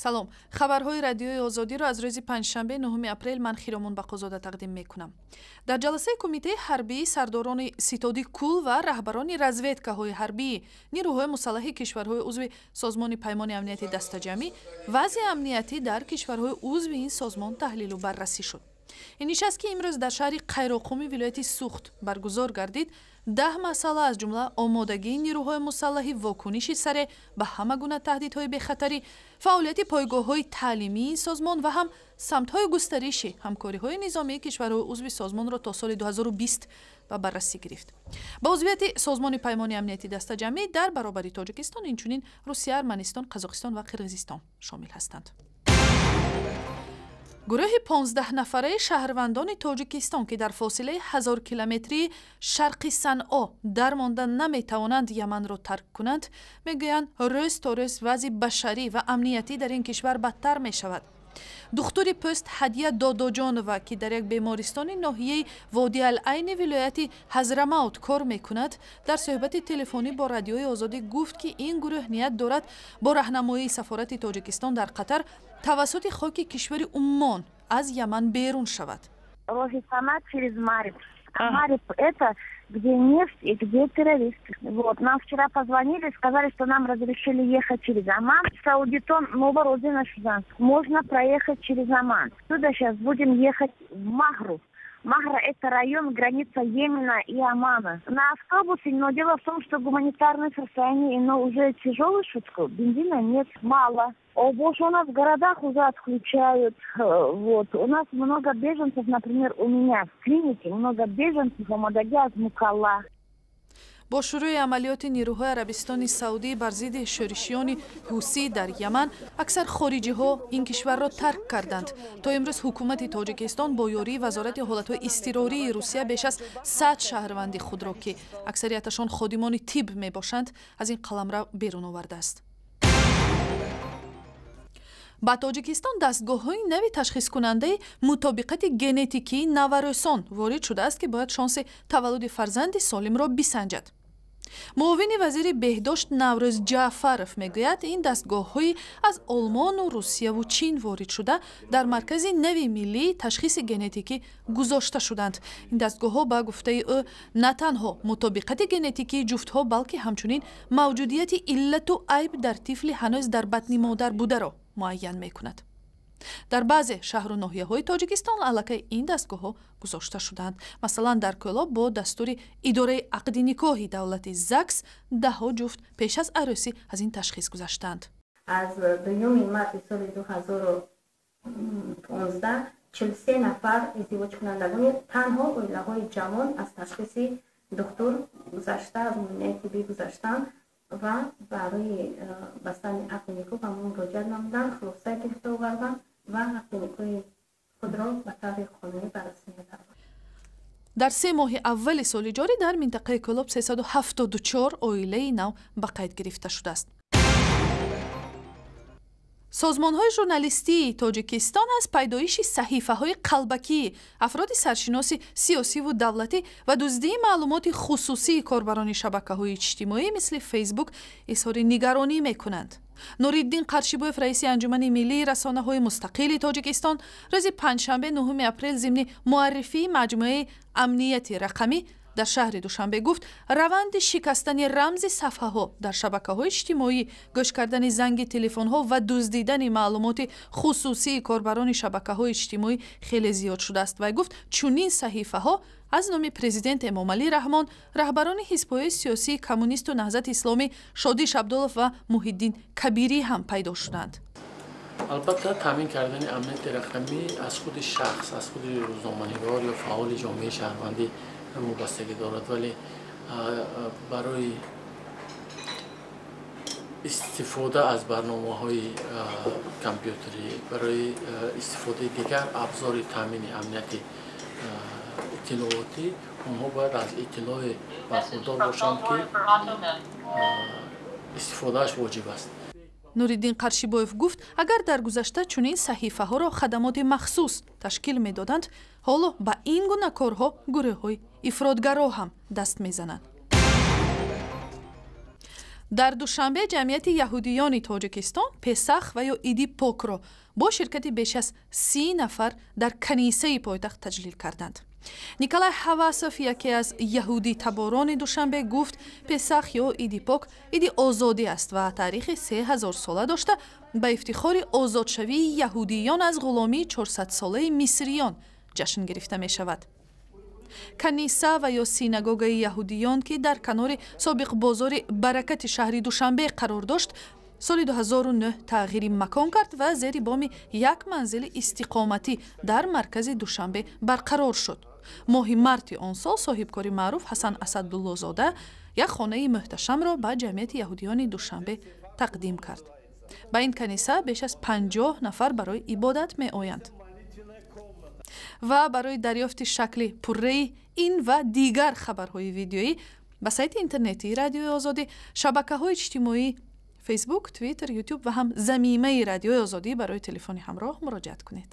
سلام. خبرهای رادیوی آزادی را از روز پنجشنبه 9 اپریل من خیرامون بقازاده تقدیم میکنم. در جلسه کمیته حربی سرداران ستاد کل و رهبران رزویدکاهای حربی نیروهای مسلح کشورهای عضو سازمان پیمان امنیتی دستجمعی وضع امنیتی در کشورهای عضو این سازمان تحلیل و بررسی شد. این نشست که امروز در شهر قیراقومی ولایت سوخت برگزار گردید 10 مسئله از جمله آمادگی نیروهای مسلح واکنشی سر به همه گونه تهدیدهای بی‌خطری، فعالیت پایگاه‌های تعلیمی سازمان و هم سمت‌های گسترش همکاری‌های نظامی کشورهای عضو سازمان را تا سال 2020 به بررسی گرفت. با عضویت سازمان پیمان امنیتی دستجمعی در برابر تاجیکستان اینچنین روسیه، ارمنستان، قزاقستان و قرقیزستان شامل هستند. گروه 15 نفره شهروندان تاجیکستان که در فاصله 1000 کیلومتری شرقی صنعا درمانده نمیتوانند یمن را ترک کنند، میگویند روز تا روز وضع بشری و امنیتی در این کشور بدتر می شود. دکتر پست هدیه داداجانووا که در یک بیمارستان ناحیه وادی العین ولایت حضرموت کار میکند، در صحبت تلفنی با رادیوی آزادی گفت که این گروه نیت دارد با راهنمایی سفارت تاجیکستان در قطر توسط خاک کشور عمان از یمن بیرون شود. Мариб это где нефть и где террористы. Вот. Нам вчера позвонили, сказали, что нам разрешили ехать через Оман. Саудитон, Новородина, Шузанск. Можно проехать через Оман. Туда сейчас будем ехать в Махру. Махра – это район, граница Йемена и Омана. На автобусе, но дело в том, что гуманитарное состояние, но уже тяжелую шутку, бензина нет, мало. Больше у нас в городах уже отключают. Вот. У нас много беженцев, например, у меня в клинике много беженцев, Амадагяз, Мукалла. با شروع عملیات نیروهای عربستان سعودی بر ضد شورشیان حوثی در یمن، اکثر خارجی ها این کشور را ترک کردند. تا امروز حکومت تاجیکستان با یاری وزارت حالتهای اضطراری روسیه بیش از 100 شهروند خود را که اکثریتشان خادمان طب می باشند از این قلمرو بیرون آورده است. با تاجیکستان دستگاه‌های نوی تشخیص کننده مطابقت ژنتیکی نوروسان وارد شده است که باید شانس تولد فرزند سالم را بسنجد. معاون وزیر بهداشت نوروز جعفرов میگوید این دستگاه‌های از آلمان و روسیه و چین وارد شده در مرکز نوی ملی تشخیص ژنتیکی گذاشته شدند. این دستگاه‌ها با گفته او نه تنها مطابقت ژنتیکی جفت‌ها بلکه همچنین موجودیت علت و عیب در طفل هنوز در بطن مادر بوده را معین میکند. در بعضی شهر و ناحیه‌های تاجیکستان علاقه این دستگاه‌ها گذاشته شدند. مثلا در کلاب با دستور اداره عقد نکاح دولت زاکس 10 جفت پیش از عروسی از این تشخیص گذاشتند. از 2 مارس سال 2015 43 نفر ازدواج کنندگان تنها اویله‌های جوان از تشخیص دکتر گذشته از معاینه طبی گذاشتند و برای بستن عقد نکاح به ما مراجعه نمودند، خلاصه گرفته آوردند و عقد نکاح خود را به طور قانونی بررسی می‌کردند. در 3 ماه اول سال جاری در منطقه کلاب 374 عائله نو به قید گرفته شده است. سازمان‌های ژورنالیستی تاجیکستان از پیدایش صحیفه‌های قلبکی افراد سرشناس سیاسی و دولتی و دزدی معلومات خصوصی کاربران شبکه‌های اجتماعی مثل فیسبوک اظهار نگرانی می‌کنند. نوریالدین قرشیبوف رئیس انجمن ملی رسانه‌های مستقل تاجیکستان روز پنجشنبه 9 اپریل ضمن معرفی مجموعه امنیت رقمی در شهر دوشنبه گفت روند شکستن رمز صفحه‌ها در شبکه‌های اجتماعی، گوش کردن زنگ تلفن‌ها و دزدیدن معلومات خصوصی کاربران شبکه‌های اجتماعی خیلی زیاد شده است و گفت چنین صحیفه‌ها از نام پرزیدنت امامعلی رحمان، رهبران حزب‌های سیاسی کمونیست و نهضت اسلامی شادیش عبدالله و محی‌الدین کبیری هم پیدا شدند. البته تامین کردن امنیت رقمی از خود شخص، از خود روزنامه‌نگار یا فعال جامعه شهروندی وابستگی دارد، ولی برای استفاده از برنامه‌های کامپیوتری، برای استفاده دیگر ابزار تامین امنیت اطلاعاتی، اونها باید از اطلاع برخوردار باشند که استفادهش واجب است. نوریالدین قرشیبوف گفت اگر در گذشته چنین صحیفه‌ها را خدمات مخصوص تشکیل می‌دادند، حالا با این گونه کارها گروه‌های افراطگرا هم دست می‌زنند. дар душанбе ҷамъияти яҳудиёни тоҷикистон песах ва ё иди покро бо ширкати беш аз 30 нафар дар канисаи пойтахт таҷлил карданд. Николай Ҳавасов, яке аз яҳудитаборони Душанбе, гуфт песах ё иди пок иди озодӣ аст ва таърихи 3000 сола дошта ба ифтихори озодшавии яҳудиён аз ғуломии 400-солаи мисриён ҷашн гирифта мешавад. Каниса ва ё синагогаи яҳудиён ки дар канори собиқ бозори баракати шаҳри Душанбе қарор дошт, соли 2009 тағйири макон кард ва зери боми як манзили истиқоматӣ дар маркази Душанбе барқарор шуд. моҳи марти он сол соҳибкори маъруф Ҳасан Асадуллозода як хонаи муҳташамро ба ҷамъияти яҳудиёни Душанбе тақдим кард. ба ин каниса беш аз 50 нафар барои ибодат меоянд. ва барои дарёфти шакли пурраи ин ва дигар хабарҳои видеоӣ ба сайти интернетии Радиои Озодӣ, шабакаҳои иҷтимоӣ Facebook, Twitter, YouTube ва ҳам замимаи Радиои Озодӣ барои телефони ҳамроҳ муроҷиат кунед.